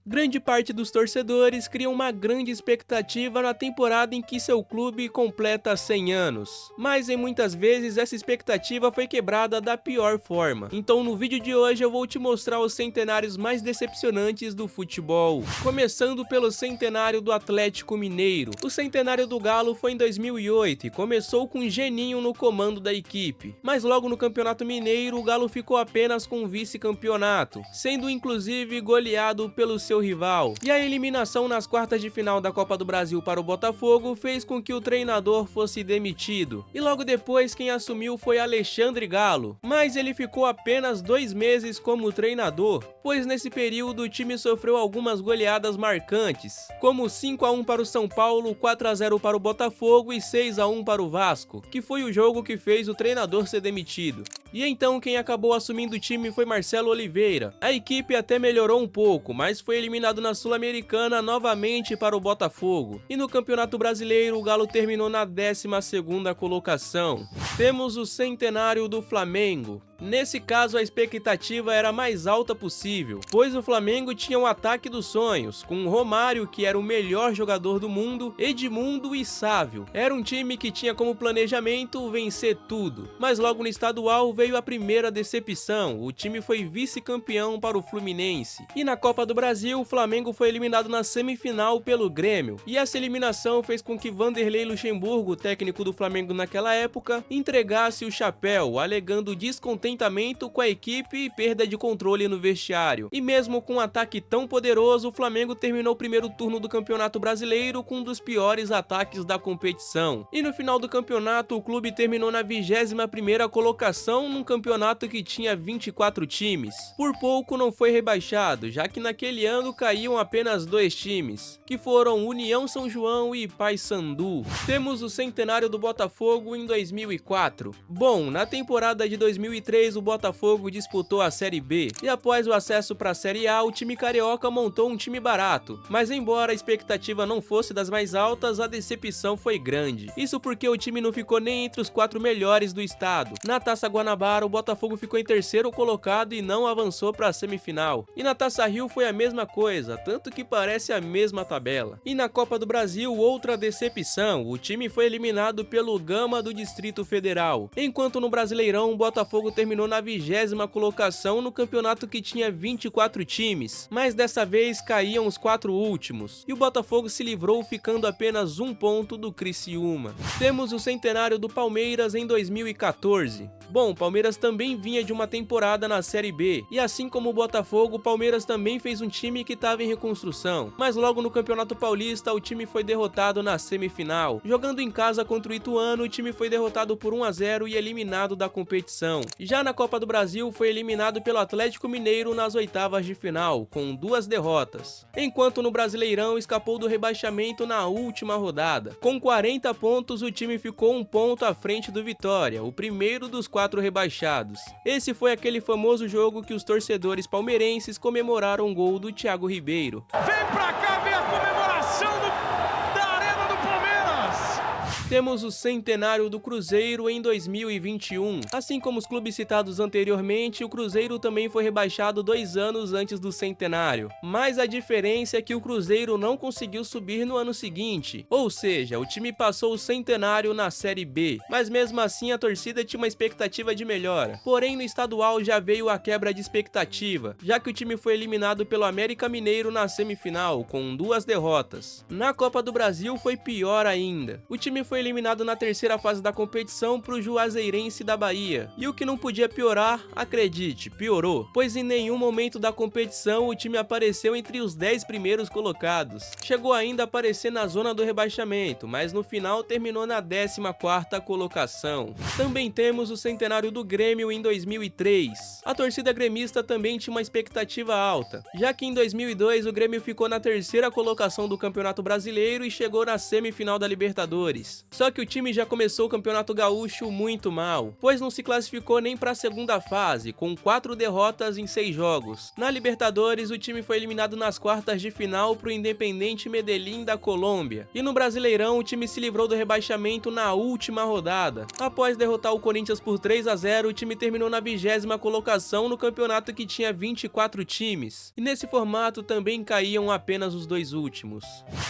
Grande parte dos torcedores cria uma grande expectativa na temporada em que seu clube completa 100 anos, mas em muitas vezes essa expectativa foi quebrada da pior forma. Então no vídeo de hoje eu vou te mostrar os centenários mais decepcionantes do futebol, começando pelo centenário do Atlético Mineiro. O centenário do Galo foi em 2008 e começou com Geninho no comando da equipe, mas logo no Campeonato Mineiro o Galo ficou apenas com o vice-campeonato, sendo inclusive goleado pelo seu rival. E a eliminação nas quartas de final da Copa do Brasil para o Botafogo fez com que o treinador fosse demitido. E logo depois quem assumiu foi Alexandre Galo, mas ele ficou apenas 2 meses como treinador, pois nesse período o time sofreu algumas goleadas marcantes, como 5-1 para o São Paulo, 4-0 para o Botafogo e 6-1 para o Vasco, que foi o jogo que fez o treinador ser demitido. E então quem acabou assumindo o time foi Marcelo Oliveira. A equipe até melhorou um pouco, mas foi eliminado na Sul-Americana novamente para o Botafogo. E no Campeonato Brasileiro o Galo terminou na 12ª colocação. Temos o centenário do Flamengo. Nesse caso a expectativa era a mais alta possível, pois o Flamengo tinha um ataque dos sonhos, com Romário, que era o melhor jogador do mundo, Edmundo e Sávio. Era um time que tinha como planejamento vencer tudo, mas logo no estadual veio a primeira decepção, o time foi vice-campeão para o Fluminense. E na Copa do Brasil o Flamengo foi eliminado na semifinal pelo Grêmio, e essa eliminação fez com que Vanderlei Luxemburgo, técnico do Flamengo naquela época, entregasse o chapéu, alegando descontentamento com a equipe e perda de controle no vestiário. E mesmo com um ataque tão poderoso, o Flamengo terminou o primeiro turno do Campeonato Brasileiro com um dos piores ataques da competição. E no final do campeonato, o clube terminou na 21ª colocação num campeonato que tinha 24 times. Por pouco não foi rebaixado, já que naquele ano caíam apenas 2 times, que foram União São João e Paysandu. Temos o centenário do Botafogo em 2004. Bom, na temporada de 2003 o Botafogo disputou a Série B, e após o acesso para a Série A, o time carioca montou um time barato, mas embora a expectativa não fosse das mais altas, a decepção foi grande. Isso porque o time não ficou nem entre os 4 melhores do estado. Na Taça Guanabara, o Botafogo ficou em 3º colocado e não avançou para a semifinal. E na Taça Rio foi a mesma coisa, tanto que parece a mesma tabela. E na Copa do Brasil, outra decepção, o time foi eliminado pelo Gama do Distrito Federal, enquanto no Brasileirão o Botafogo terminou na 20ª colocação no campeonato que tinha 24 times, mas dessa vez caíam os 4 últimos, e o Botafogo se livrou ficando apenas 1 ponto do Criciúma. Temos o centenário do Palmeiras em 2014. Bom, o Palmeiras também vinha de uma temporada na Série B, e assim como o Botafogo, o Palmeiras também fez um time que estava em reconstrução, mas logo no Campeonato Paulista o time foi derrotado na semifinal. Jogando em casa contra o Ituano, o time foi derrotado por 1-0 e eliminado da competição. Já na Copa do Brasil foi eliminado pelo Atlético Mineiro nas 8ª de final, com 2 derrotas, enquanto no Brasileirão escapou do rebaixamento na última rodada. Com 40 pontos o time ficou 1 ponto à frente do Vitória, o primeiro dos 4 rebaixados. Esse foi aquele famoso jogo que os torcedores palmeirenses comemoraram o gol do Thiago Ribeiro. Vem pra cá ver a comemoração da Arena do Palmeiras! Temos o centenário do Cruzeiro em 2021. Assim como os clubes citados anteriormente, o Cruzeiro também foi rebaixado 2 anos antes do centenário. Mas a diferença é que o Cruzeiro não conseguiu subir no ano seguinte, ou seja, o time passou o centenário na Série B, mas mesmo assim a torcida tinha uma expectativa de melhora. Porém no estadual já veio a quebra de expectativa, já que o time foi eliminado pelo América Mineiro na semifinal, com 2 derrotas. Na Copa do Brasil foi pior ainda. O time foi eliminado na 3ª fase da competição para o Juazeirense da Bahia. E o que não podia piorar, acredite, piorou, pois em nenhum momento da competição o time apareceu entre os 10 primeiros colocados. Chegou ainda a aparecer na zona do rebaixamento, mas no final terminou na 14ª colocação. Também temos o centenário do Grêmio em 2003. A torcida gremista também tinha uma expectativa alta, já que em 2002 o Grêmio ficou na 3ª colocação do Campeonato Brasileiro e chegou na semifinal da Libertadores. Só que o time já começou o Campeonato Gaúcho muito mal, pois não se classificou nem para a segunda fase, com 4 derrotas em 6 jogos. Na Libertadores, o time foi eliminado nas quartas de final pro Independiente Medellín da Colômbia. E no Brasileirão, o time se livrou do rebaixamento na última rodada. Após derrotar o Corinthians por 3-0, o time terminou na 20ª colocação no campeonato que tinha 24 times. E nesse formato também caíam apenas os 2 últimos.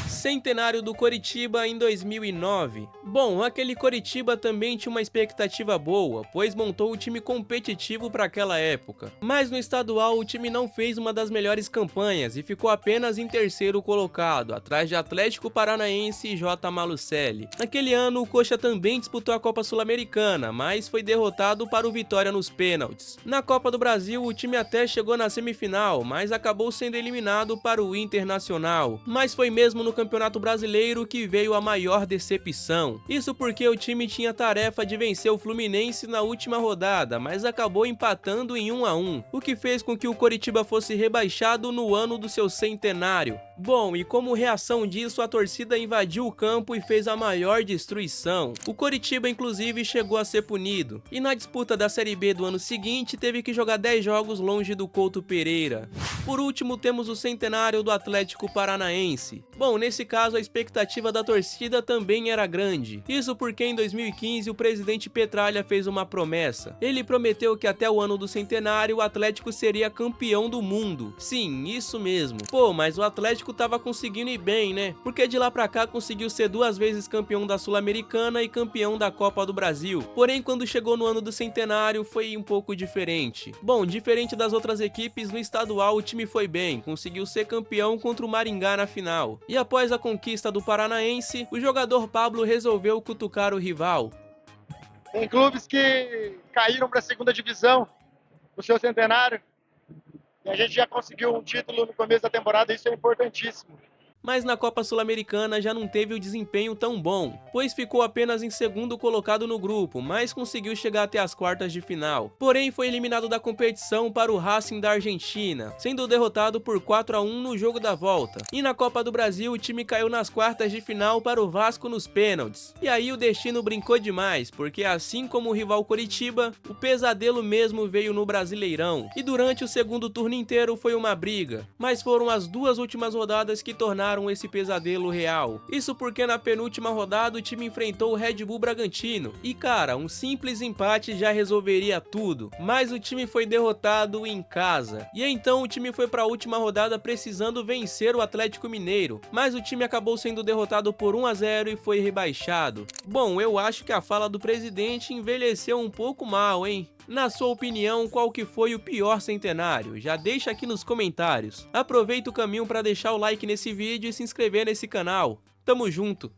Centenário do Coritiba em 2009. Bom, aquele Coritiba também tinha uma expectativa boa, pois montou um time competitivo para aquela época. Mas no estadual o time não fez uma das melhores campanhas e ficou apenas em terceiro colocado, atrás de Atlético Paranaense e J. Malucelli. Naquele ano o Coxa também disputou a Copa Sul-Americana, mas foi derrotado para o Vitória nos pênaltis. Na Copa do Brasil o time até chegou na semifinal, mas acabou sendo eliminado para o Internacional. Mas foi mesmo no Campeonato Brasileiro que veio a maior decepção. Isso porque o time tinha a tarefa de vencer o Fluminense na última rodada, mas acabou empatando em 1-1, o que fez com que o Coritiba fosse rebaixado no ano do seu centenário. Bom, e como reação disso, a torcida invadiu o campo e fez a maior destruição. O Coritiba inclusive chegou a ser punido, e na disputa da Série B do ano seguinte teve que jogar 10 jogos longe do Couto Pereira. Por último, temos o centenário do Atlético Paranaense. Bom, nesse caso a expectativa da torcida também era grande. Isso porque em 2015 o presidente Petralha fez uma promessa. Ele prometeu que até o ano do centenário o Atlético seria campeão do mundo. Sim, isso mesmo. Pô, mas o Atlético tava conseguindo ir bem, né? Porque de lá pra cá conseguiu ser 2 vezes campeão da Sul-Americana e campeão da Copa do Brasil. Porém, quando chegou no ano do centenário foi um pouco diferente. Bom, diferente das outras equipes, no estadual o time foi bem, conseguiu ser campeão contra o Maringá na final. E após a conquista do Paranaense, o jogador Pablo resolveu cutucar o rival. Tem clubes que caíram para a segunda divisão no seu centenário e a gente já conseguiu um título no começo da temporada, isso é importantíssimo. Mas na Copa Sul-Americana já não teve o desempenho tão bom, pois ficou apenas em segundo colocado no grupo, mas conseguiu chegar até as quartas de final. Porém, foi eliminado da competição para o Racing da Argentina, sendo derrotado por 4-1 no jogo da volta. E na Copa do Brasil, o time caiu nas quartas de final para o Vasco nos pênaltis. E aí o destino brincou demais, porque assim como o rival Coritiba, o pesadelo mesmo veio no Brasileirão. E durante o segundo turno inteiro foi uma briga, mas foram as 2 últimas rodadas que tornaram esse pesadelo real. Isso porque na penúltima rodada o time enfrentou o Red Bull Bragantino e cara, um simples empate já resolveria tudo, mas o time foi derrotado em casa. E então o time foi para a última rodada precisando vencer o Atlético Mineiro, mas o time acabou sendo derrotado por 1-0 e foi rebaixado. Bom, eu acho que a fala do presidente envelheceu um pouco mal, hein? Na sua opinião, qual que foi o pior centenário? Já deixa aqui nos comentários. Aproveita o caminho para deixar o like nesse vídeo e se inscrever nesse canal. Tamo junto!